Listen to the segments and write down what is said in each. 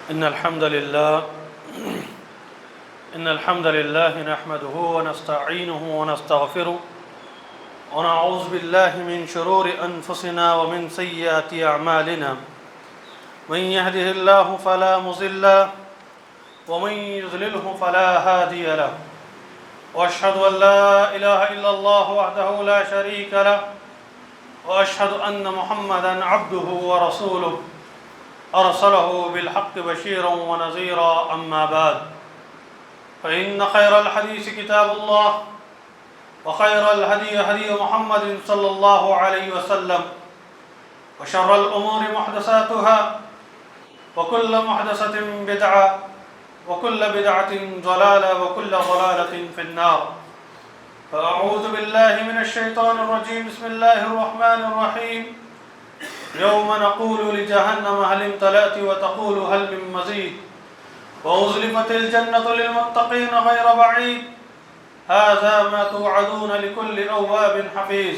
إن الحمد لله نحمده ونستعينه ونستغفره ونعوذ بالله من شرور أنفسنا ومن سيئات أعمالنا من يهده الله فلا مضل له ومن يضلله فلا هادي له وأشهد أن لا إله إلا الله وحده لا شريك له وأشهد أن محمدًا عبده ورسوله أرسله بالحق بشيرا ونذيرا أما بعد فإن خير الحديث كتاب الله وخير الهدي هدي محمد صلى الله عليه وسلم وشر الأمور محدثاتها وكل محدثة بدعة وكل بدعة ضلالة وكل ضلالة في النار. فأعوذ بالله من الشيطان الرجيم. بسم الله الرحمن الرحيم. يوم نقول لجهنم هل امتلأت وتقول هل من مزيد وأزلفت الجنة للمتقين غير بعيد هذا ما توعدون لكل أواب حفيظ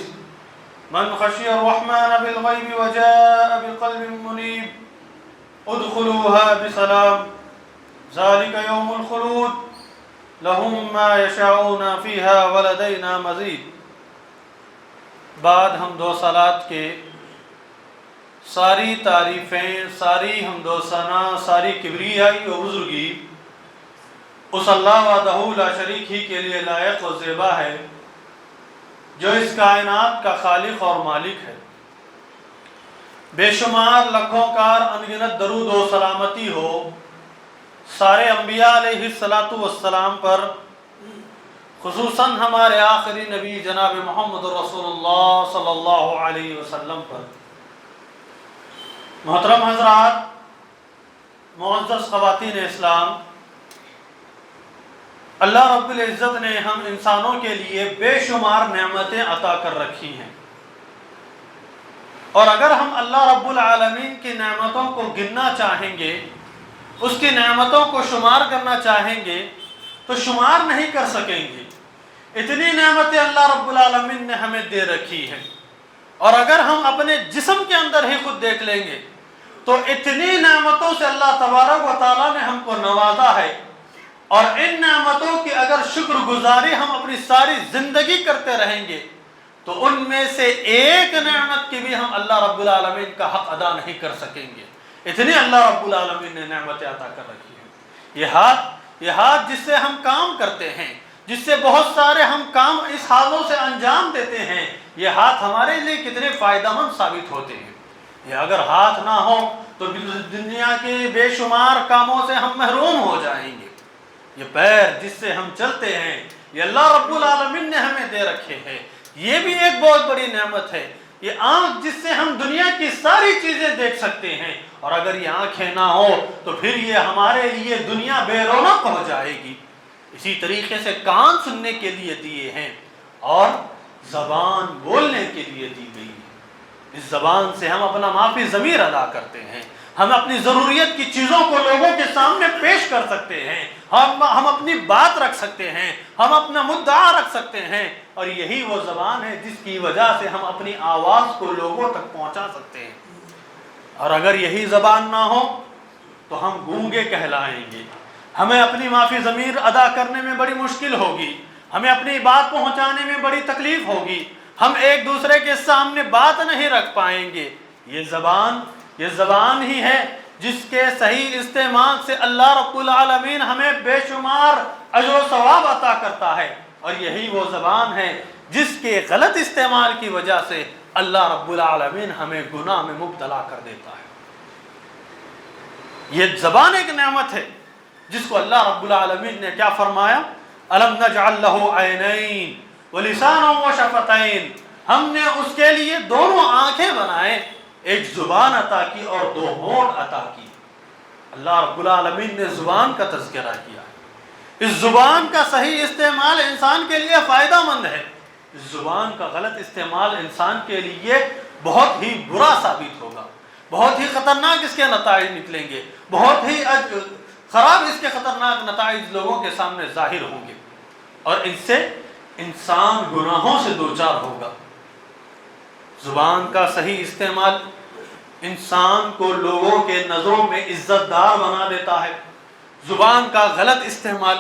من خشي الرحمن بالغيب وجاء بقلب منيب ادخلوها بسلام ذلك يوم الخلود لهم ما يشاءون فيها ولدينا مزيد. بعد حمد و صلات کے ساری تعریفیں، ساری حمد و ثنا، ساری کبریائی و بزرگی اس اللہ وحدہ لا شریک ہی کے لیے لائق و زیبا ہے جو اس کائنات کا خالق اور مالک ہے. بے شمار لکھوں کار انگنت درود و سلامتی ہو سارے انبیاء علیہ السلام پر، خصوصاً ہمارے آخری نبی جناب محمد رسول اللہ صلی اللہ علیہ وسلم پر. محترم حضرات، معزز خواتین اسلام، اللہ رب العزت نے ہم انسانوں کے لیے بے شمار نعمتیں عطا کر رکھی ہیں، اور اگر ہم اللہ رب العالمین کی نعمتوں کو گننا چاہیں گے، اس کی نعمتوں کو شمار کرنا چاہیں گے تو شمار نہیں کر سکیں گے. اتنی نعمتیں اللہ رب العالمین نے ہمیں دے رکھی ہیں، اور اگر ہم اپنے جسم کے اندر ہی خود دیکھ لیں گے تو اتنی نعمتوں سے اللہ تبارک و تعالیٰ نے ہم کو نوازا ہے، اور ان نعمتوں کی اگر شکر گزاری ہم اپنی ساری زندگی کرتے رہیں گے تو ان میں سے ایک نعمت کی بھی ہم اللہ رب العالمین کا حق ادا نہیں کر سکیں گے. اتنی اللہ رب العالمین نے نعمتیں عطا کر رکھی ہیں. یہ ہاتھ جس سے ہم کام کرتے ہیں، جس سے بہت سارے ہم کام اس ہاتھوں سے انجام دیتے ہیں، یہ ہاتھ ہمارے لیے کتنے فائدہ مند ثابت ہوتے ہیں. یہ اگر ہاتھ نہ ہو تو دنیا کے بے شمار کاموں سے ہم محروم ہو جائیں گے. یہ پیر جس سے ہم چلتے ہیں، یہ اللہ رب العالمین نے ہمیں دے رکھے ہیں، یہ بھی ایک بہت بڑی نعمت ہے. یہ آنکھ جس سے ہم دنیا کی ساری چیزیں دیکھ سکتے ہیں، اور اگر یہ آنکھیں نہ ہو تو پھر یہ ہمارے لیے دنیا بے رونق ہو جائے گی. اسی طریقے سے کان سننے کے لیے دیے ہیں اور زبان بولنے کے لیے دی گئی ہے. اس زبان سے ہم اپنا معافی ضمیر ادا کرتے ہیں، ہم اپنی ضروریت کی چیزوں کو لوگوں کے سامنے پیش کر سکتے ہیں، ہم اپنی بات رکھ سکتے ہیں، ہم اپنا مدعا رکھ سکتے ہیں، اور یہی وہ زبان ہے جس کی وجہ سے ہم اپنی آواز کو لوگوں تک پہنچا سکتے ہیں. اور اگر یہی زبان نہ ہو تو ہم گونگے کہلائیں گے، ہمیں اپنی معافی ضمیر ادا کرنے میں بڑی مشکل ہوگی، ہمیں اپنی بات پہنچانے میں بڑی تکلیف ہوگی، ہم ایک دوسرے کے سامنے بات نہیں رکھ پائیں گے. یہ زبان ہی ہے جس کے صحیح استعمال سے اللہ رب العالمین ہمیں بے شمار اجر و ثواب عطا کرتا ہے، اور یہی وہ زبان ہے جس کے غلط استعمال کی وجہ سے اللہ رب العالمین ہمیں گناہ میں مبتلا کر دیتا ہے. یہ زبان ایک نعمت ہے جس کو اللہ رب العالمین نے کیا فرمایا؟ الم نجعل له عینین ولسانا وشفتین. ہم نے اس کے لیے دونوں آنکھیں بنائے، ایک زبان عطا کی اور دو ہونٹ عطا کی. اللہ رب العالمین نے زبان کا تذکرہ کیا. اس زبان کا صحیح استعمال انسان کے لیے فائدہ مند ہے، اس زبان کا غلط استعمال انسان کے لیے بہت ہی برا ثابت ہوگا، بہت ہی خطرناک اس کے نتائج نکلیں گے، بہت ہی خراب اس کے خطرناک نتائج لوگوں کے سامنے ظاہر ہوں گے، اور ان سے انسان گناہوں سے دوچار ہوگا. زبان کا صحیح استعمال انسان کو لوگوں کے نظروں میں عزت دار بنا دیتا ہے۔ زبان کا غلط استعمال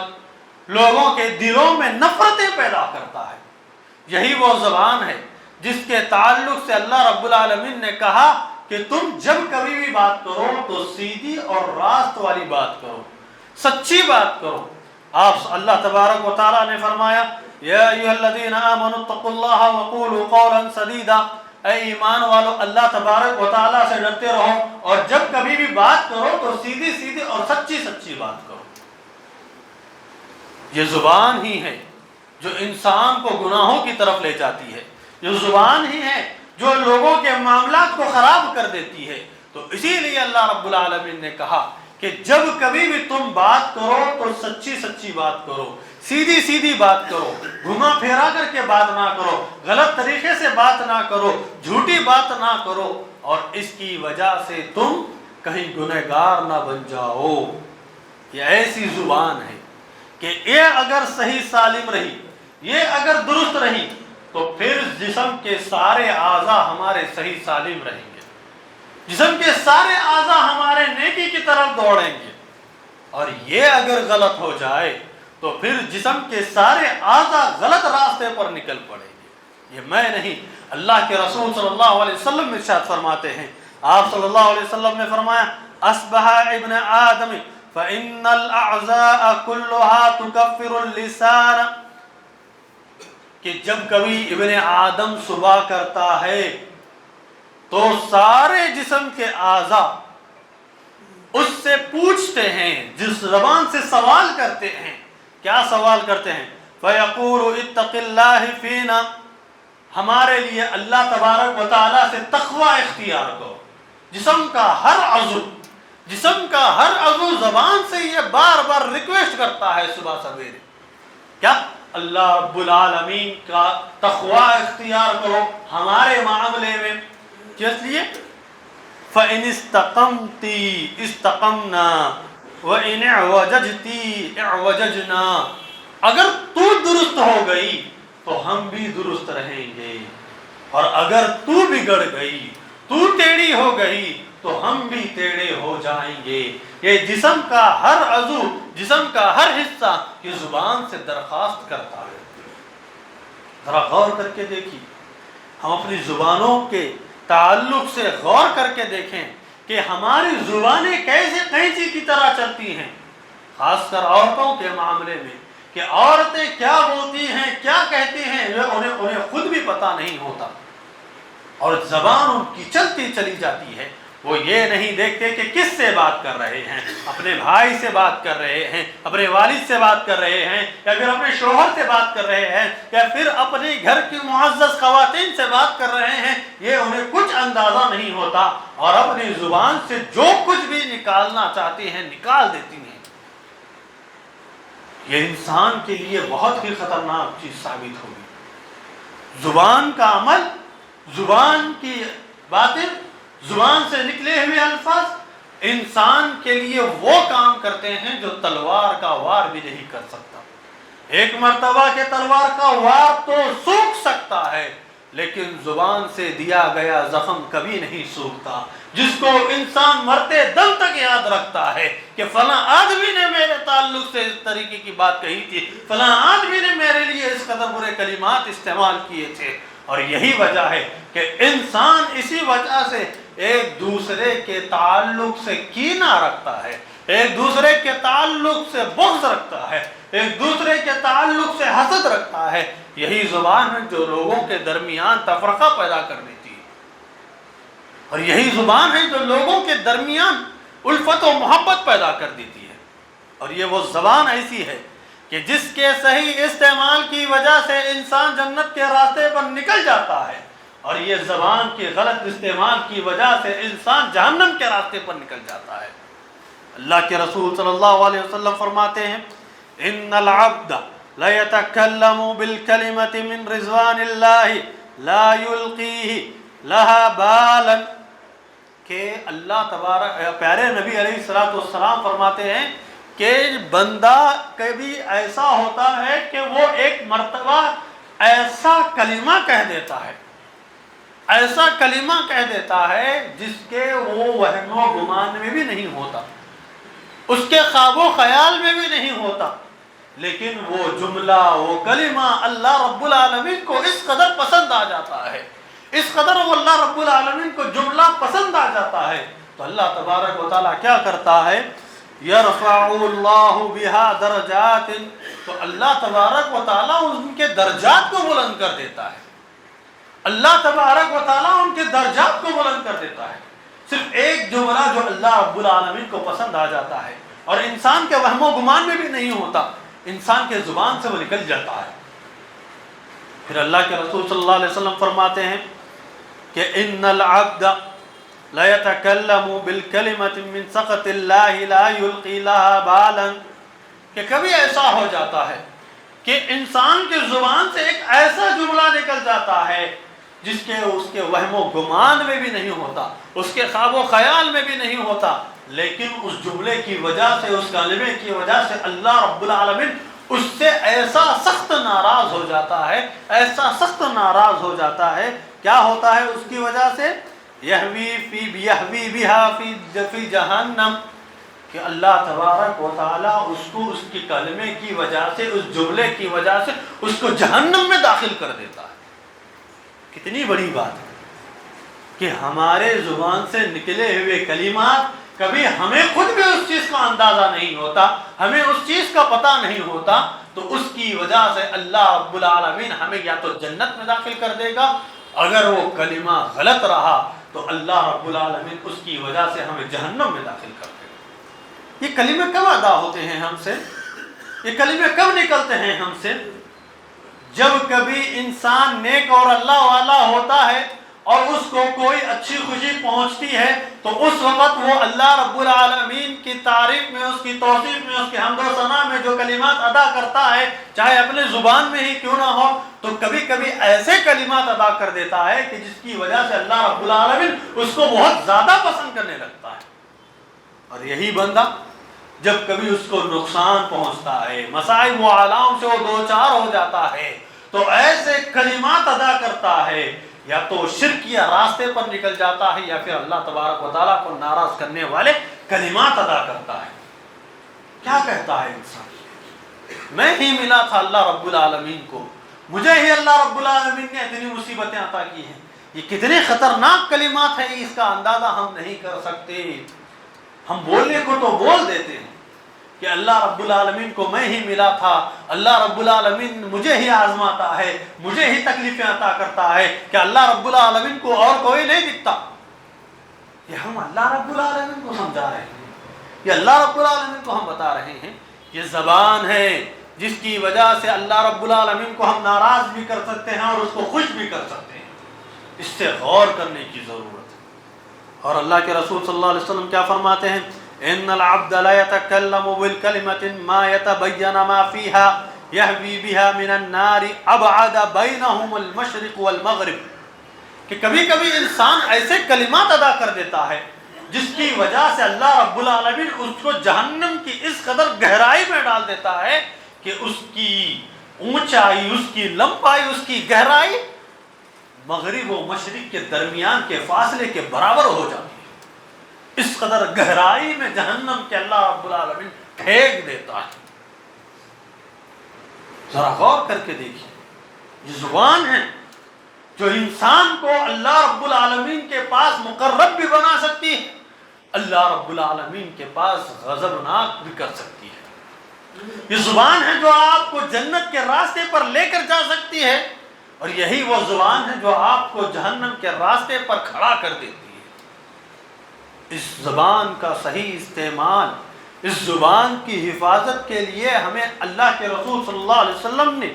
لوگوں کے دلوں میں نفرتیں پیدا کرتا ہے۔ یہی وہ زبان ہے جس کے تعلق سے اللہ رب العالمین نے کہا کہ تم جب کبھی بھی بات کرو تو سیدھی اور راست والی بات کرو، سچی بات کرو۔ آپ اللہ تبارک و تعالیٰ نے فرمایا یا ایھا الذین آمنوا اتقوا اللہ وقولوا قولا سدیدا، اے ایمان والو اللہ تبارک و تعالیٰ سے ڈرتے رہو اور جب کبھی بھی بات کرو تو سیدھی سیدھی اور سچی سچی بات کرو۔ یہ زبان ہی ہے جو انسان کو گناہوں کی طرف لے جاتی ہے، یہ زبان ہی ہے جو لوگوں کے معاملات کو خراب کر دیتی ہے۔ تو اسی لیے اللہ رب العالمین نے کہا کہ جب کبھی بھی تم بات کرو تو سچی سچی بات کرو، سیدھی سیدھی بات کرو، گھما پھیرا کر کے بات نہ کرو، غلط طریقے سے بات نہ کرو، جھوٹی بات نہ کرو، اور اس کی وجہ سے تم کہیں گنہگار نہ بن جاؤ۔ یہ ایسی زبان ہے کہ یہ اگر صحیح سالم رہی، یہ اگر درست رہی تو پھر جسم کے سارے اعضاء ہمارے صحیح سالم رہیں گے، جسم کے سارے اعضاء ہمارے نیکی کی طرف دوڑیں گے، اور یہ اگر غلط ہو جائے تو پھر جسم کے سارے اعضاء غلط راستے پر نکل پڑیں گے۔ یہ میں نہیں، اللہ کے رسول صلی اللہ علیہ وسلم ارشاد فرماتے ہیں، آپ صلی اللہ علیہ وسلم نے فرمایا اصبح ابن آدم فإن الأعضاء كلها تكفر اللسان، کہ جب کبھی ابن آدم صبح کرتا ہے تو سارے جسم کے اعضاء اس سے پوچھتے ہیں، جس زبان سے سوال کرتے ہیں۔ کیا سوال کرتے ہیں؟ فَيَقُولُ اتَّقِ اللَّهِ فِينَا، ہمارے لیے اللہ تبارک و تعالیٰ سے تقوی اختیار کرو۔ جسم کا ہر عضو زبان سے یہ بار بار ریکویسٹ کرتا ہے صبح سویرے، کیا؟ اللہ رب العالمین کا تقوی اختیار کرو ہمارے معاملے میں۔ اس لیے فَإِنِ اسْتَقَمْتِ اسْتَقَمْنَا وَإِنِ اعْوَجَجْتِ اعْوَجَجْنَا، اگر تو درست ہو گئی تو ہم بھی درست رہیں گے، اور اگر تو بگڑ گئی، تو ٹیڑھی ہو گئی تو ہم بھی ٹیڑھے ہو جائیں گے۔ یہ جسم کا ہر عضو، جسم کا ہر حصہ یہ زبان سے درخواست کرتا ہے۔ ذرا غور کر کے دیکھیے، ہم اپنی زبانوں کے تعلق سے غور کر کے دیکھیں کہ ہماری زبانیں کیسے قینچی کی طرح چلتی ہیں، خاص کر عورتوں کے معاملے میں، کہ عورتیں کیا بولتی ہیں، کیا کہتی ہیں، انہیں خود بھی پتہ نہیں ہوتا، اور زبان ان کی چلتی چلی جاتی ہے۔ وہ یہ نہیں دیکھتے کہ کس سے بات کر رہے ہیں، اپنے بھائی سے بات کر رہے ہیں، اپنے والد سے بات کر رہے ہیں، یا پھر اپنے شوہر سے بات کر رہے ہیں، یا پھر اپنے گھر کی معزز خواتین سے بات کر رہے ہیں۔ یہ انہیں کچھ اندازہ نہیں ہوتا، اور اپنی زبان سے جو کچھ بھی نکالنا چاہتی ہیں نکال دیتی ہیں۔ یہ انسان کے لیے بہت ہی خطرناک چیز ثابت ہوگی۔ زبان کا عمل، زبان کی باتیں، زبان سے نکلے ہوئے الفاظ انسان کے لیے وہ کام کرتے ہیں جو تلوار کا وار بھی نہیں کر سکتا۔ ایک مرتبہ کے تلوار کا وار تو سوکھ سکتا ہے، لیکن زبان سے دیا گیا زخم کبھی نہیں سوکھتا، جس کو انسان مرتے دم تک یاد رکھتا ہے کہ فلاں آدمی نے میرے تعلق سے اس طریقے کی بات کہی تھی، فلاں آدمی نے میرے لیے اس قدر برے کلمات استعمال کیے تھے۔ اور یہی وجہ ہے کہ انسان اسی وجہ سے ایک دوسرے کے تعلق سے کینہ رکھتا ہے، ایک دوسرے کے تعلق سے بغض رکھتا ہے، ایک دوسرے کے تعلق سے حسد رکھتا ہے۔ یہی زبان ہے جو لوگوں کے درمیان تفرقہ پیدا کر دیتی ہے، اور یہی زبان ہے جو لوگوں کے درمیان الفت و محبت پیدا کر دیتی ہے۔ اور یہ وہ زبان ایسی ہے کہ جس کے صحیح استعمال کی وجہ سے انسان جنت کے راستے پر نکل جاتا ہے، اور یہ زبان کے غلط استعمال کی وجہ سے انسان جہنم کے راستے پر نکل جاتا ہے۔ اللہ کے رسول صلی اللہ علیہ وسلم فرماتے ہیں ان العبد ليتكلم بالكلمة من رضوان الله لا يلقيه لها بالا، کہ اللہ تبارک پیارے نبی علیہ الصلوۃ والسلام فرماتے ہیں کہ بندہ کبھی ایسا ہوتا ہے کہ وہ ایک مرتبہ ایسا کلمہ کہہ دیتا ہے، ایسا کلمہ کہہ دیتا ہے جس کے وہ وہم و گمان میں بھی نہیں ہوتا، اس کے خواب و خیال میں بھی نہیں ہوتا، لیکن وہ جملہ، وہ کلمہ اللہ رب العالمین کو اس قدر پسند آ جاتا ہے، اس قدر وہ اللہ رب العالمین کو جملہ پسند آ جاتا ہے، تو اللہ تبارک و تعالیٰ کیا کرتا ہے؟ یرفع اللہ بہا درجات، تو اللہ تبارک و تعالیٰ ان کے درجات کو بلند کر دیتا ہے، اللہ تبارک و تعالیٰ ان کے درجات کو بلند کر دیتا ہے۔ صرف ایک جملہ جو اللہ رب العالمین کو پسند آ جاتا ہے اور انسان کے وہم و گمان میں بھی نہیں ہوتا، انسان کے زبان سے وہ نکل جاتا ہے، پھر اللہ کے رسول صلی اللہ علیہ وسلم فرماتے ہیں کہ ان العبد لا يتكلم بالكلمة من سخط الله لا يلقي لها بالا، کہ کبھی ایسا ہو جاتا ہے کہ انسان کے زبان سے ایک ایسا جملہ نکل جاتا ہے جس کے اس کے وہم و گمان میں بھی نہیں ہوتا، اس کے خواب و خیال میں بھی نہیں ہوتا، لیکن اس جملے کی وجہ سے، اس کلمے کی وجہ سے اللہ رب العالمین اس سے ایسا سخت ناراض ہو جاتا ہے، ایسا سخت ناراض ہو جاتا ہے۔ کیا ہوتا ہے اس کی وجہ سے؟ یہوی بہا فی جہنم، کہ اللہ تبارک و تعالیٰ اس کو اس کی کلمے کی وجہ سے، اس جملے کی وجہ سے اس کو جہنم میں داخل کر دیتا ہے۔ کتنی بڑی بات ہے کہ ہمارے زبان سے نکلے ہوئے کلمات، کبھی ہمیں خود بھی اس چیز کا اندازہ نہیں ہوتا، ہمیں اس چیز کا پتہ نہیں ہوتا، تو اس کی وجہ سے اللہ رب العالمین ہمیں یا تو جنت میں داخل کر دے گا، اگر وہ کلمہ غلط رہا تو اللہ رب العالمین اس کی وجہ سے ہمیں جہنم میں داخل کر دے گا۔ یہ کلمے کب ادا ہوتے ہیں ہم سے؟ یہ کلمے کب نکلتے ہیں ہم سے؟ جب کبھی انسان نیک اور اللہ والا ہوتا ہے اور اس کو کوئی اچھی خوشی پہنچتی ہے تو اس وقت وہ اللہ رب العالمین کی تعریف میں، اس کی توصیف میں، اس کی حمد و ثنا میں جو کلمات ادا کرتا ہے، چاہے اپنے زبان میں ہی کیوں نہ ہو، تو کبھی کبھی ایسے کلمات ادا کر دیتا ہے کہ جس کی وجہ سے اللہ رب العالمین اس کو بہت زیادہ پسند کرنے لگتا ہے۔ اور یہی بندہ جب کبھی اس کو نقصان پہنچتا ہے، مصائب و آلام سے وہ دوچار ہو جاتا ہے، تو ایسے کلمات ادا کرتا ہے، یا تو شرکیہ راستے پر نکل جاتا ہے، یا پھر اللہ تبارک و تعالیٰ کو ناراض کرنے والے کلمات ادا کرتا ہے۔ کیا کہتا ہے انسان؟ میں ہی ملا تھا اللہ رب العالمین کو، مجھے ہی اللہ رب العالمین نے اتنی مصیبتیں عطا کی ہیں۔ یہ کتنے خطرناک کلمات ہیں، اس کا اندازہ ہم نہیں کر سکتے۔ ہم بولنے کو تو بول دیتے ہیں کہ اللہ رب العالمین کو میں ہی ملا تھا، اللہ رب العالمین مجھے ہی آزماتا ہے، مجھے ہی تکلیفیں عطا کرتا ہے، کہ اللہ رب العالمین کو اور کوئی نہیں دکھتا۔ یہ ہم اللہ رب العالمین کو سمجھا رہے ہیں، یہ اللہ رب العالمین کو ہم بتا رہے ہیں۔ یہ زبان ہے جس کی وجہ سے اللہ رب العالمین کو ہم ناراض بھی کر سکتے ہیں اور اس کو خوش بھی کر سکتے ہیں۔ اس سے غور کرنے کی ضرورت ہے۔ اور اللہ کے رسول صلی اللہ علیہ وسلم کیا فرماتے ہیں؟ ان العبد لا يتكلم بالكلمة ما يتبين ما فيها يهوي بها من النار ابعد بينهم المشرق والمغرب، کہ کبھی کبھی انسان ایسے کلمات ادا کر دیتا ہے جس کی وجہ سے اللہ رب العالمین اس کو جہنم کی اس قدر گہرائی میں ڈال دیتا ہے کہ اس کی اونچائی، اس کی لمبائی، اس کی گہرائی مغرب و مشرق کے درمیان کے فاصلے کے برابر ہو جاتی ہے۔ اس قدر گہرائی میں جہنم کے اللہ رب العالمین پھینک دیتا ہے۔ ذرا غور کر کے دیکھیے، یہ زبان ہے جو انسان کو اللہ رب العالمین کے پاس مقرب بھی بنا سکتی ہے، اللہ رب العالمین کے پاس غضبناک بھی کر سکتی ہے۔ یہ زبان ہے جو آپ کو جنت کے راستے پر لے کر جا سکتی ہے، اور یہی وہ زبان ہے جو آپ کو جہنم کے راستے پر کھڑا کر دیتی ہے۔ اس زبان کا صحیح استعمال، اس زبان کی حفاظت کے لیے ہمیں اللہ کے رسول صلی اللہ علیہ وسلم نے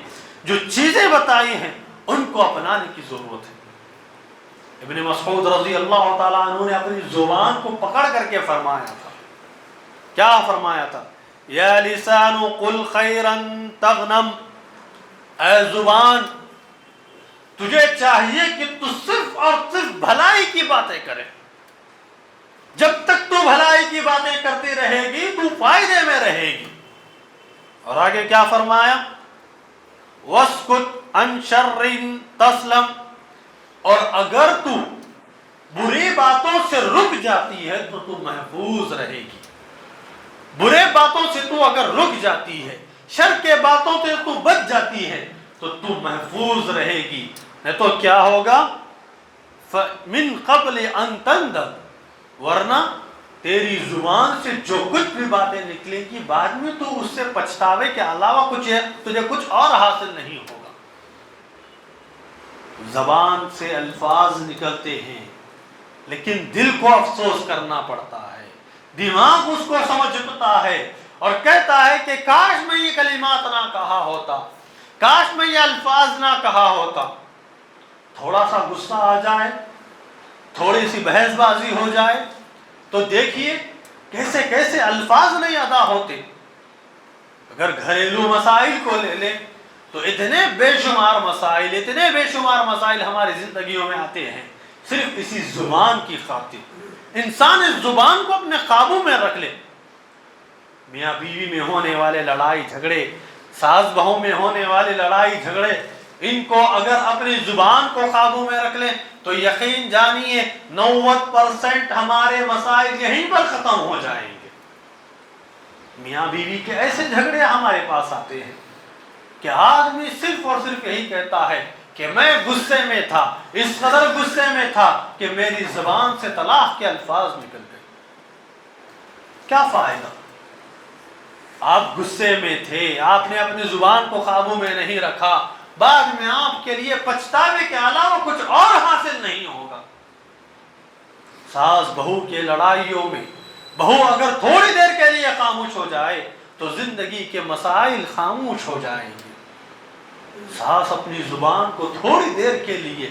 جو چیزیں بتائی ہیں ان کو اپنانے کی ضرورت ہے۔ ابن مسعود رضی اللہ تعالیٰ عنہ نے اپنی زبان کو پکڑ کر کے فرمایا تھا، کیا فرمایا تھا؟ یا لسان قل خیرا تغنم، اے زبان تجھے چاہیے کہ تو صرف اور صرف بھلائی کی باتیں کرے، جب تک تو بھلائی کی باتیں کرتی رہے گی تو فائدے میں رہے گی۔ اور آگے کیا فرمایا؟ واسکت عن شر تسلم، اور اگر تو بری باتوں سے رک جاتی ہے تو تو محفوظ رہے گی. برے باتوں سے تو اگر رک جاتی ہے، شر کے باتوں سے تو بچ جاتی ہے تو تو محفوظ رہے گی. نہیں تو کیا ہوگا؟ من قبل ان تندب، ورنہ تیری زبان سے جو کچھ بھی باتیں نکلیں گی بعد میں تو اس سے پچھتاوے کے علاوہ تجھے کچھ اور حاصل نہیں ہوگا. زبان سے الفاظ نکلتے ہیں لیکن دل کو افسوس کرنا پڑتا ہے، دماغ اس کو سمجھتا ہے اور کہتا ہے کہ کاش میں یہ کلمات نہ کہا ہوتا، کاش میں یہ الفاظ نہ کہا ہوتا. تھوڑا سا غصہ آ جائے، تھوڑی سی بحث بازی ہو جائے تو دیکھیے کیسے کیسے الفاظ نہیں ادا ہوتے. اگر گھریلو مسائل کو لے لیں تو اتنے بے شمار مسائل ہماری زندگیوں میں آتے ہیں صرف اسی زبان کی خاطر. انسان اس زبان کو اپنے قابو میں رکھ لے. میاں بیوی میں ہونے والے لڑائی جھگڑے، ساس بہو میں ہونے والے لڑائی جھگڑے، ان کو اگر اپنی زبان کو قابو میں رکھ لیں تو یقین جانیے 90% ہمارے مسائل یہیں پر ختم ہو جائیں گے. میاں بیوی کے ایسے جھگڑے ہمارے پاس آتے ہیں کہ آدمی صرف اور صرف یہی کہتا ہے کہ میں غصے میں تھا، اس قدر غصے میں تھا کہ میری زبان سے طلاق کے الفاظ نکل گئے. کیا فائدہ؟ آپ غصے میں تھے، آپ نے اپنی زبان کو قابو میں نہیں رکھا، بعد میں آپ کے لیے پچھتاوے کے علاوہ کچھ اور حاصل نہیں ہوگا. ساس بہو کے لڑائیوں میں بہو اگر تھوڑی دیر کے لیے خاموش ہو جائے تو زندگی کے مسائل خاموش ہو جائیں گے. ساس اپنی زبان کو تھوڑی دیر کے لیے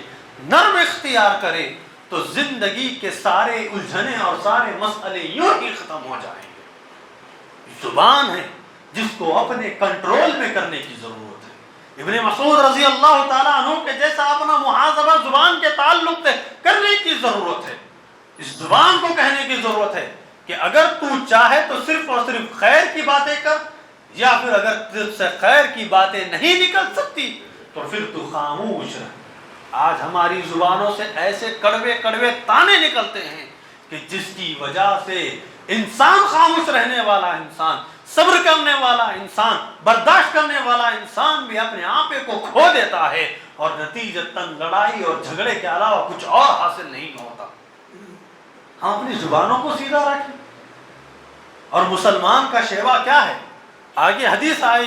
نرم اختیار کرے تو زندگی کے سارے الجھنے اور سارے مسئلے یوں ہی ختم ہو جائیں گے. زبان ہے جس کو اپنے کنٹرول میں کرنے کی ضرورت ہے. ابن مسعود رضی اللہ تعالیٰ عنہ کے جیسا اپنا محاسبہ زبان کے تعلق سے کرنے کی ضرورت ہے. اس زبان کو کہنے کی ضرورت ہے کہ اگر تو چاہے تو صرف اور صرف خیر کی باتیں کر، یا پھر اگر دل سے خیر کی باتیں نہیں نکل سکتی تو پھر تو خاموش رہ. آج ہماری زبانوں سے ایسے کڑوے کڑوے تانے نکلتے ہیں کہ جس کی وجہ سے انسان خاموش رہنے والا انسان، صبر کرنے والا انسان، برداشت کرنے والا انسان بھی اپنے آپے کو کھو دیتا ہے اور نتیجتاً لڑائی اور جھگڑے کے علاوہ کچھ اور حاصل نہیں ہوتا. ہم اپنی زبانوں کو سیدھا رکھیں. اور مسلمان کا شیوا کیا ہے؟ آگے حدیث آئے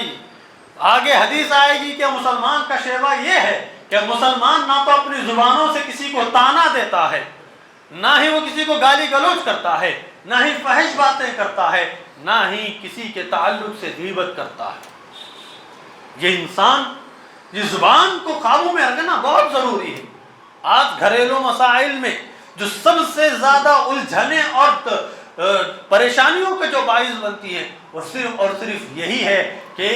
گی کہ مسلمان کا شیوا یہ ہے کہ مسلمان نہ تو اپنی زبانوں سے کسی کو طعنہ دیتا ہے، نہ ہی وہ کسی کو گالی گلوچ کرتا ہے، نہ ہی فحش باتیں کرتا ہے، نہ ہی کسی کے تعلق سے غیبت کرتا ہے. یہ انسان یہ زبان کو قابو میں رکھنا بہت ضروری ہے. آج گھریلو مسائل میں جو سب سے زیادہ الجھنے اور پریشانیوں کے جو باعث بنتی ہیں وہ صرف اور صرف یہی ہے کہ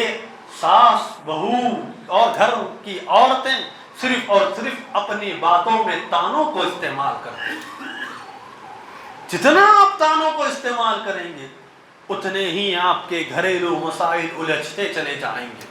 ساس بہو اور گھر کی عورتیں صرف اور صرف اپنی باتوں میں طعنوں کو استعمال کرتے ہیں. جتنا آپ طعنوں کو استعمال کریں گے اتنے ہی آپ کے گھریلو مسائل الجھتے چلے جائیں گے.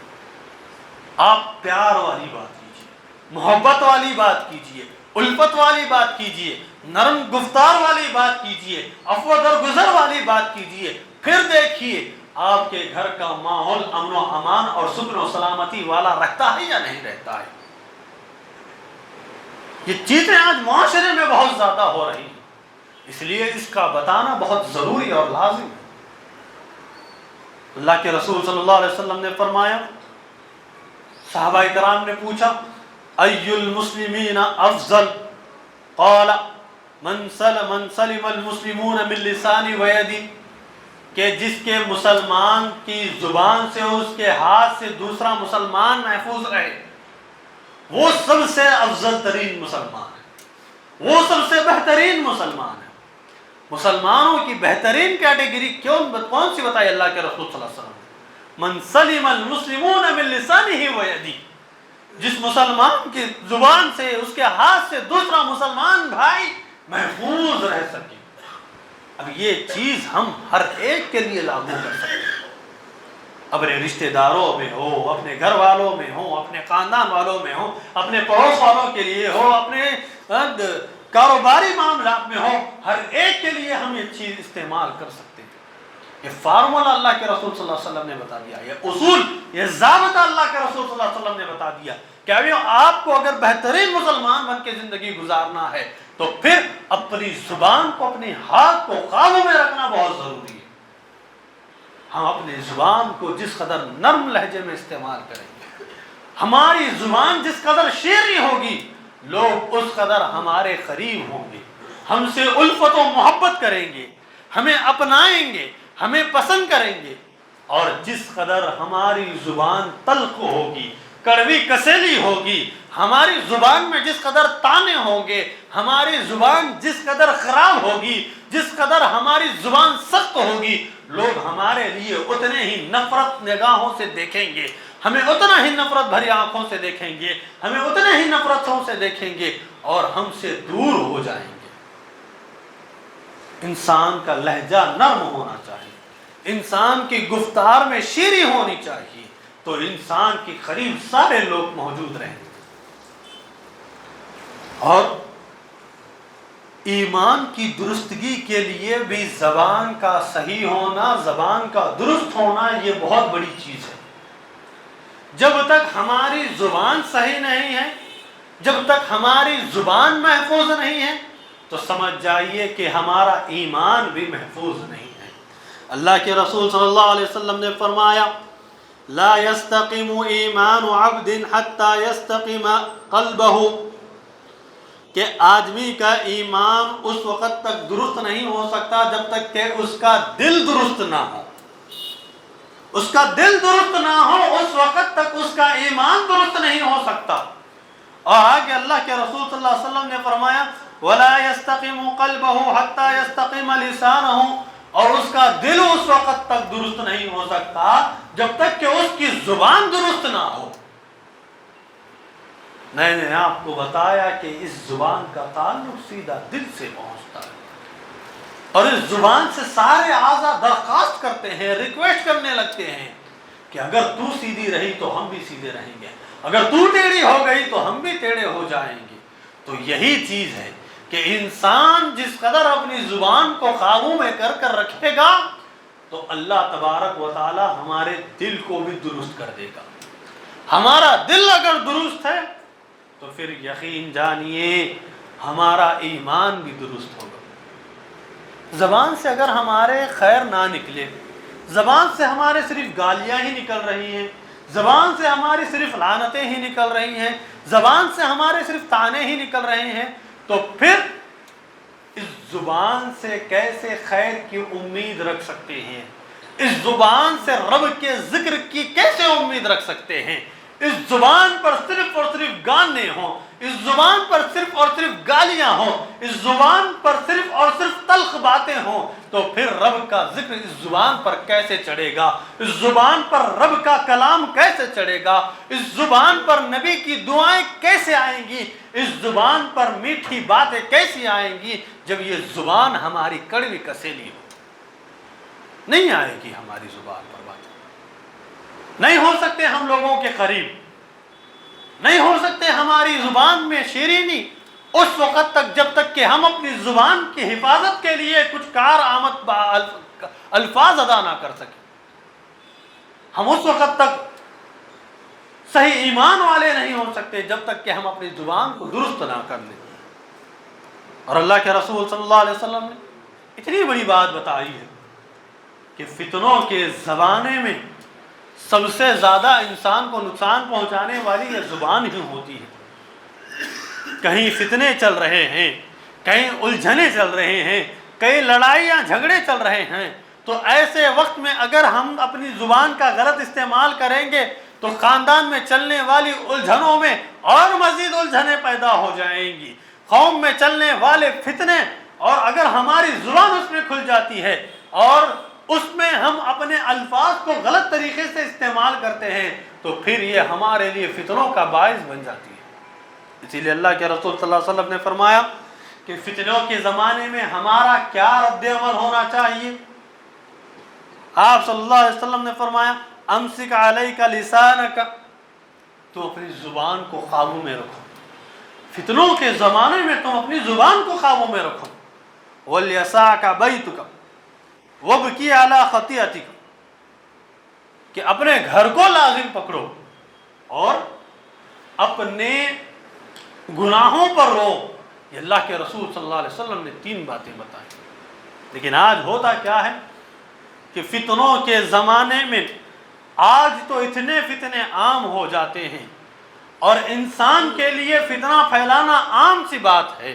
آپ پیار والی بات کیجیے، محبت والی بات کیجیے، الفت والی بات کیجیے، نرم گفتار والی بات کیجیے، عفو درگزر والی بات کیجیے. پھر دیکھیے آپ کے گھر کا ماحول امن و امان اور سکون و سلامتی والا رہتا ہے یا نہیں رہتا ہے. یہ چیزیں آج معاشرے میں بہت زیادہ ہو رہی ہیں، اس لیے اس کا بتانا بہت ضروری اور لازم ہے. اللہ کے رسول صلی اللہ علیہ وسلم نے فرمایا، صحابہ کرام نے پوچھا ای المسلمین افضل؟ قال من سلم المسلمون من لسانی و یدی، کہ جس کے مسلمان کی زبان سے اس کے ہاتھ سے دوسرا مسلمان محفوظ رہے وہ سب سے افضل ترین مسلمان ہے، وہ سب سے بہترین مسلمان ہے. مسلمانوں کی بہترین کیٹیگری کون سی بتائی اللہ کے رسول صلی اللہ علیہ وسلم؟ من سلم المسلمون من لسانہ و یدی، جس مسلمان کی زبان سے اس کے ہاتھ سے دوسرا مسلمان بھائی محفوظ رہ سکے. اب یہ چیز ہم ہر ایک کے لیے لاگو کر سکتے ہیں. اپنے رشتہ داروں میں ہو، اپنے گھر والوں میں ہو، اپنے خاندان والوں میں ہو، اپنے پڑوس والوں کے لیے ہو، اپنے کاروباری معاملات میں ہو، ہر ایک کے لیے ہم یہ چیز استعمال کر سکتے ہیں۔ یہ فارمولہ اللہ کے رسول صلی اللہ علیہ وسلم نے بتا دیا، یہ اصول، یہ ضابطہ اللہ کے رسول صلی اللہ علیہ وسلم نے بتا دیا کہ ابھی آپ کو اگر بہترین مسلمان بن کے زندگی گزارنا ہے تو پھر اپنی زبان کو، اپنے ہاتھ کو قابو میں رکھنا بہت ضروری ہے۔ ہم اپنی زبان کو جس قدر نرم لہجے میں استعمال کریں گے، ہماری زبان جس قدر شیریں ہوگی، لوگ اس قدر ہمارے قریب ہوں گے، ہم سے الفت و محبت کریں گے، ہمیں اپنائیں گے، ہمیں پسند کریں گے۔ اور جس قدر ہماری زبان تلخ ہوگی، کڑوی کسیلی ہوگی، ہماری زبان میں جس قدر طعنے ہوں گے، ہماری زبان جس قدر خراب ہوگی، جس قدر ہماری زبان سخت ہوگی، لوگ ہمارے لیے اتنے ہی نفرت نگاہوں سے دیکھیں گے، ہمیں اتنا ہی نفرت بھری آنکھوں سے دیکھیں گے، ہمیں اتنے ہی نفرتوں سے دیکھیں گے اور ہم سے دور ہو جائیں گے۔ انسان کا لہجہ نرم ہونا چاہیے، انسان کی گفتار میں شیریں ہونی چاہیے، تو انسان کے قریب سارے لوگ موجود رہیں گے۔ اور ایمان کی درستگی کے لیے بھی زبان کا صحیح ہونا، زبان کا درست ہونا، یہ بہت بڑی چیز ہے۔ جب تک ہماری زبان صحیح نہیں ہے، جب تک ہماری زبان محفوظ نہیں ہے، تو سمجھ جائیے کہ ہمارا ایمان بھی محفوظ نہیں ہے۔ اللہ کے رسول صلی اللہ علیہ وسلم نے فرمایا، لا يستقیم ایمان عبد حتی یستقیم قلبہ، کہ آدمی کا ایمان اس وقت تک درست نہیں ہو سکتا جب تک کہ اس کا دل درست نہ ہو۔ اس کا دل درست نہ ہو، اس وقت تک اس کا ایمان درست نہیں ہو سکتا۔ اور آگے اللہ کے رسول صلی اللہ علیہ وسلم نے فرمایا، وَلَا يَسْتَقِمُ قَلْبَهُ حَتَّى يَسْتَقِمَ لِسَانَهُ، اور اس کا دل اس وقت تک درست نہیں ہو سکتا جب تک کہ اس کی زبان درست نہ ہو۔ میں نے آپ کو بتایا کہ اس زبان کا تعلق سیدھا دل سے پہنچتا ہے، اور اس زبان سے سارے اعضاء درخواست کرتے ہیں، ریکویسٹ کرنے لگتے ہیں کہ اگر تو سیدھی رہی تو ہم بھی سیدھے رہیں گے، اگر تو ٹیڑھی ہو گئی تو ہم بھی ٹیڑھے ہو جائیں گے۔ تو یہی چیز ہے کہ انسان جس قدر اپنی زبان کو قابو میں کر کر رکھے گا تو اللہ تبارک و تعالی ہمارے دل کو بھی درست کر دے گا۔ ہمارا دل اگر درست ہے تو پھر یقین جانیے ہمارا ایمان بھی درست ہوگا۔ زبان سے اگر ہمارے خیر نہ نکلے، زبان سے ہمارے صرف گالیاں ہی نکل رہی ہیں، زبان سے ہماری صرف لعنتیں ہی نکل رہی ہیں، زبان سے ہمارے صرف طعنے ہی نکل رہے ہیں، تو پھر اس زبان سے کیسے خیر کی امید رکھ سکتے ہیں؟ اس زبان سے رب کے ذکر کی کیسے امید رکھ سکتے ہیں؟ اس زبان پر صرف اور صرف گانے ہوں، اس زبان پر صرف اور صرف گالیاں ہوں، اس زبان پر صرف اور صرف تلخ باتیں ہوں، تو پھر رب کا ذکر اس زبان پر کیسے چڑھے گا؟ اس زبان پر رب کا کلام کیسے چڑھے گا؟ اس زبان پر نبی کی دعائیں کیسے آئیں گی؟ اس زبان پر میٹھی باتیں کیسی آئیں گی جب یہ زبان ہماری کڑوی کسیلی ہو؟ نہیں آئے گی ہماری زبان پر بات، نہیں ہو سکتے ہم لوگوں کے قریب، نہیں ہو سکتے ہماری زبان میں شیرینی اس وقت تک جب تک کہ ہم اپنی زبان کی حفاظت کے لیے کچھ کارآمد الفاظ ادا نہ کر سکیں۔ ہم اس وقت تک صحیح ایمان والے نہیں ہو سکتے جب تک کہ ہم اپنی زبان کو درست نہ کر لیں۔ اور اللہ کے رسول صلی اللہ علیہ وسلم نے اتنی بڑی بات بتائی ہے کہ فتنوں کے زمانے میں سب سے زیادہ انسان کو نقصان پہنچانے والی یہ زبان ہی ہوتی ہے۔ کہیں فتنے چل رہے ہیں، کہیں الجھنے چل رہے ہیں، کئی لڑائیاں جھگڑے چل رہے ہیں، تو ایسے وقت میں اگر ہم اپنی زبان کا غلط استعمال کریں گے تو خاندان میں چلنے والی الجھنوں میں اور مزید الجھنیں پیدا ہو جائیں گی، قوم میں چلنے والے فتنے، اور اگر ہماری زبان اس میں کھل جاتی ہے اور اس میں ہم اپنے الفاظ کو غلط طریقے سے استعمال کرتے ہیں تو پھر یہ ہمارے لیے فتنوں کا باعث بن جاتی ہے۔ اسی لیے اللہ کے رسول صلی اللہ علیہ وسلم نے فرمایا کہ فتنوں کے زمانے میں ہمارا کیا رد عمل ہونا چاہیے؟ آپ صلی اللہ علیہ وسلم نے فرمایا، امسک علیک لسانک، تو اپنی زبان کو قابو میں رکھو، فتنوں کے زمانے میں تم اپنی زبان کو قابو میں رکھو، ولیسعک بیتک وابکی علی خطیئتک، کہ اپنے گھر کو لازم پکڑو اور اپنے گناہوں پر رو۔ یہ اللہ کے رسول صلی اللہ علیہ وسلم نے 3 باتیں بتائیں۔ لیکن آج ہوتا کیا ہے کہ فتنوں کے زمانے میں آج تو اتنے فتنے عام ہو جاتے ہیں، اور انسان کے لیے فتنہ پھیلانا عام سی بات ہے،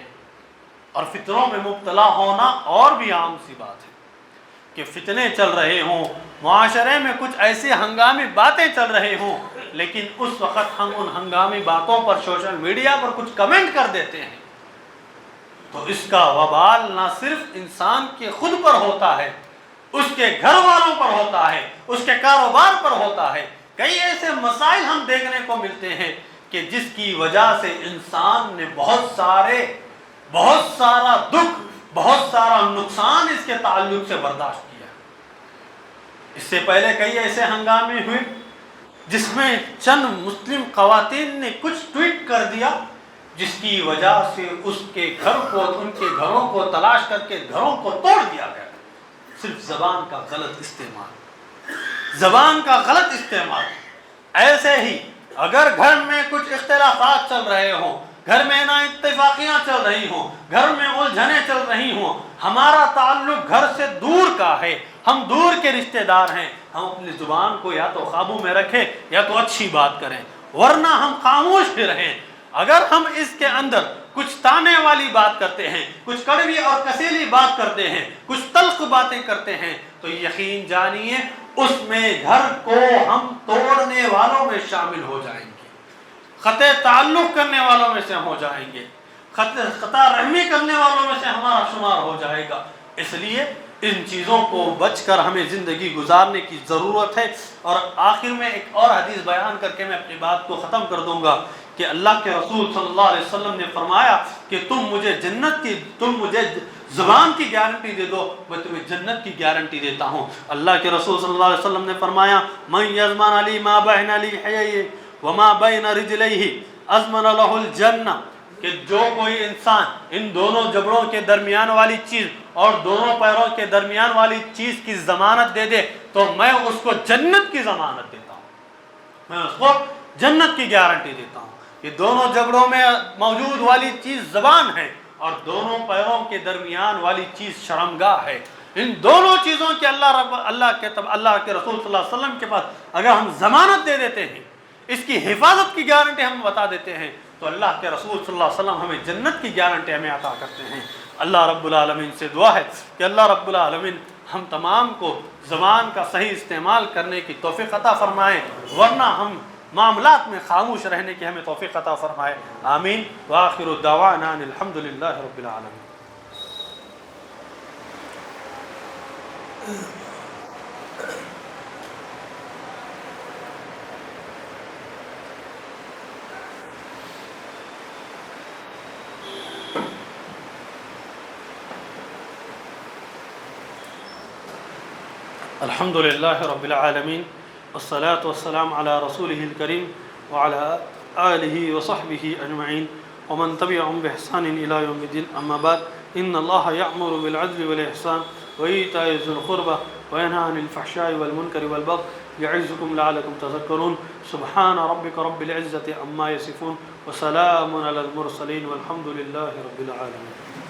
اور فتنوں میں مبتلا ہونا اور بھی عام سی بات ہے، کہ فتنے چل رہے ہوں، معاشرے میں کچھ ایسی ہنگامی باتیں چل رہے ہوں، لیکن اس وقت ہم ان ہنگامی باتوں پر سوشل میڈیا پر کچھ کمنٹ کر دیتے ہیں، تو اس کا وبال نہ صرف انسان کے خود پر ہوتا ہے، اس کے گھر والوں پر ہوتا ہے، اس کے کاروبار پر ہوتا ہے۔ کئی ایسے مسائل ہم دیکھنے کو ملتے ہیں کہ جس کی وجہ سے انسان نے بہت سارا دکھ، بہت سارا نقصان اس کے تعلق سے برداشت کیا۔ اس سے پہلے کئی ایسے ہنگامے ہوئے جس میں چند مسلم خواتین نے کچھ ٹویٹ کر دیا، جس کی وجہ سے اس کے گھر کو، ان کے گھروں کو تلاش کر کے گھروں کو توڑ دیا گیا، صرف زبان کا غلط استعمال، زبان کا غلط استعمال۔ ایسے ہی اگر گھر میں کچھ اختلافات چل رہے ہوں، گھر میں نا اتفاقیاں چل رہی ہوں، گھر میں الجھنیں چل رہی ہوں، ہمارا تعلق گھر سے دور کا ہے، ہم دور کے رشتہ دار ہیں، ہم اپنی زبان کو یا تو قابو میں رکھیں یا تو اچھی بات کریں، ورنہ ہم خاموش ہی رہیں۔ اگر ہم اس کے اندر کچھ تانے والی بات کرتے ہیں، کچھ کڑوی اور کسیلی بات کرتے ہیں، کچھ تلخ باتیں کرتے ہیں، تو یقین جانیے اس میں گھر کو ہم توڑنے والوں میں شامل ہو جائیں گے، قطع تعلق کرنے والوں میں سے ہو جائیں گے، قطع رحمی کرنے والوں میں سے ہمارا شمار ہو جائے گا۔ اس لیے ان چیزوں کو بچ کر ہمیں زندگی گزارنے کی ضرورت ہے۔ اور آخر میں ایک اور حدیث بیان کر کے میں اپنی بات کو ختم کر دوں گا کہ اللہ کے رسول صلی اللہ علیہ وسلم نے فرمایا کہ تم مجھے زبان کی گارنٹی دے دو، میں تمہیں جنت کی گارنٹی دیتا ہوں۔ اللہ کے رسول صلی اللہ علیہ وسلم نے فرمایا من یضمن علی ما بین لحییہ وما بین رجلیہ اضمن لہ الجنہ، کہ جو کوئی انسان ان دونوں جبڑوں کے درمیان والی چیز اور دونوں پیروں کے درمیان والی چیز کی ضمانت دے دے تو میں اس کو جنت کی ضمانت دیتا ہوں، میں اس کو جنت کی گارنٹی دیتا ہوں۔ یہ دونوں جبڑوں میں موجود والی چیز زبان ہے، اور دونوں پیروں کے درمیان والی چیز شرمگاہ ہے۔ ان دونوں چیزوں کے اللہ کے رسول صلی اللہ علیہ وسلم کے پاس اگر ہم ضمانت دے دیتے ہیں، اس کی حفاظت کی گارنٹی ہم بتا دیتے ہیں، تو اللہ کے رسول صلی اللہ علیہ وسلم ہمیں جنت کی گارنٹی ہمیں عطا کرتے ہیں۔ اللہ رب العالمین سے دعا ہے کہ اللہ رب العالمین ہم تمام کو زبان کا صحیح استعمال کرنے کی توفیق عطا فرمائے، ورنہ ہم معاملات میں خاموش رہنے کی ہمیں توفیق عطا فرمائے۔ آمین۔ وآخر دعوانا ان الحمد للہ رب العالمین۔ الحمد للہ رب العالمین، والصلاة والسلام على رسوله الكريم وعلى آله وصحبه أجمعين ومن تبعهم بإحسان إلى يوم الدين. أما بعد، إن الله يأمر بالعدل والإحسان وإيتاء ذي القربى وينهى عن الفحشاء والمنكر والبغي يعظكم لعلكم تذكرون. سبحان ربك رب العزة عما يصفون وسلام على المرسلين والحمد لله رب العالمين.